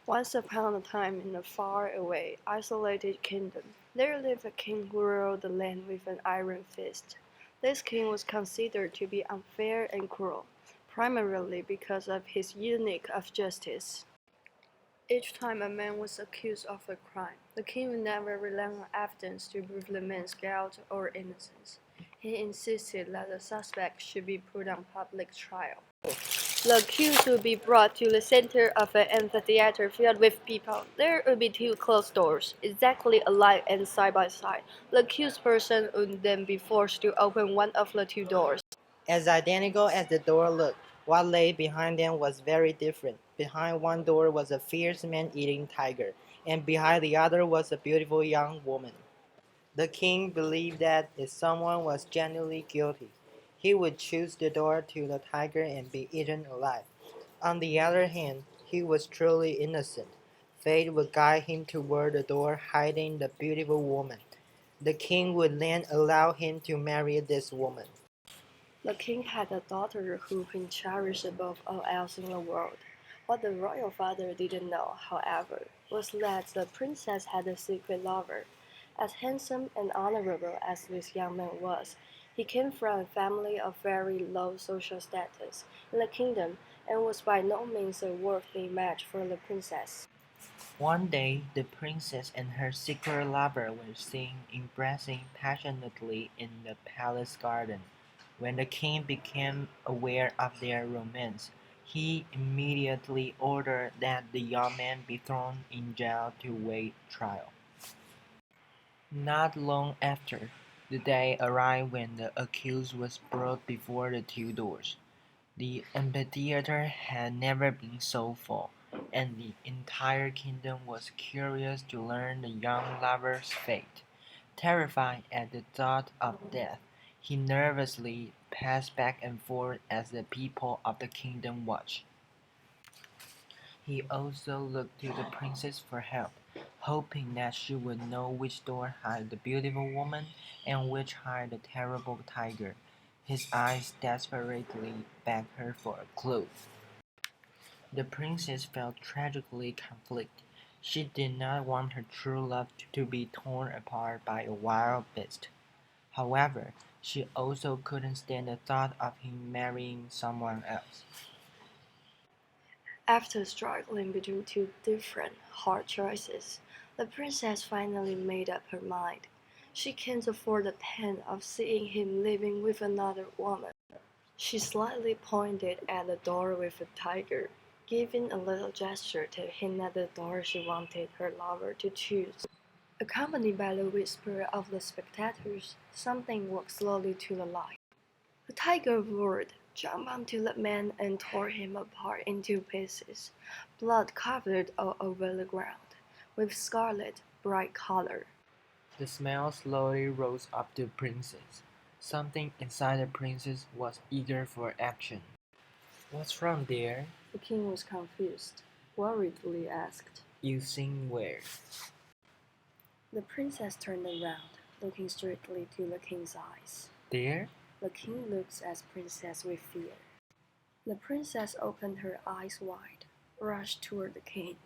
Once upon a time in a far-away, isolated kingdom, there lived a king who ruled the land with an iron fist. This king was considered to be unfair and cruel, primarily because of his unique of justice. Each time a man was accused of a crime, the king would never rely on evidence to prove the man's guilt or innocence. He insisted that the suspect should be put on public trial. The accused would be brought to the center of an amphitheater filled with people. There would be two closed doors, exactly alike and side by side. The accused person would then be forced to open one of the two doors. As identical as the door looked, what lay behind them was very different. Behind one door was a fierce man-eating tiger, and behind the other was a beautiful young woman. The king believed that if someone was genuinely guilty, he would choose the door to the tiger and be eaten alive. On the other hand, he was truly innocent. Fate would guide him toward the door hiding the beautiful woman. The king would then allow him to marry this woman. The king had a daughter who he cherished above all else in the world. What the royal father didn't know, however, was that the princess had a secret lover. As handsome and honorable as this young man was, he came from a family of very low social status in the kingdom and was by no means a worthy match for the princess. One day, the princess and her secret lover were seen embracing passionately in the palace garden. When the king became aware of their romance, he immediately ordered that the young man be thrown in jail to wait trial. Not long after, the day arrived when the accused was brought before the two doors. The amphitheater had never been so full, and the entire kingdom was curious to learn the young lover's fate. Terrified at the thought of death, he nervously paced back and forth as the people of the kingdom watched. He also looked to the princess for help, hoping that she would know which door hid the beautiful woman and which hid the terrible tiger. His eyes desperately begged her for a clue. The princess felt tragically conflicted. She did not want her true love to be torn apart by a wild beast. However, she also couldn't stand the thought of him marrying someone else. After struggling between two different hard choices, the princess finally made up her mind. She can't afford the pain of seeing him living with another woman. She slightly pointed at the door with the tiger, giving a little gesture to hint at the door she wanted her lover to choose. Accompanied by the whisper of the spectators, something walked slowly to the light. The tiger roared, jumped onto the man and tore him apart into pieces. Blood covered all over the ground, with scarlet, bright color. The smell slowly rose up to the princess. Something inside the princess was eager for action. "What's wrong, dear?" The king was confused, worriedly asked. "You sing where?" The princess turned around, looking straightly to the king's eyes. "There?" The king looked at the princess with fear. The princess opened her eyes wide, rushed toward the king,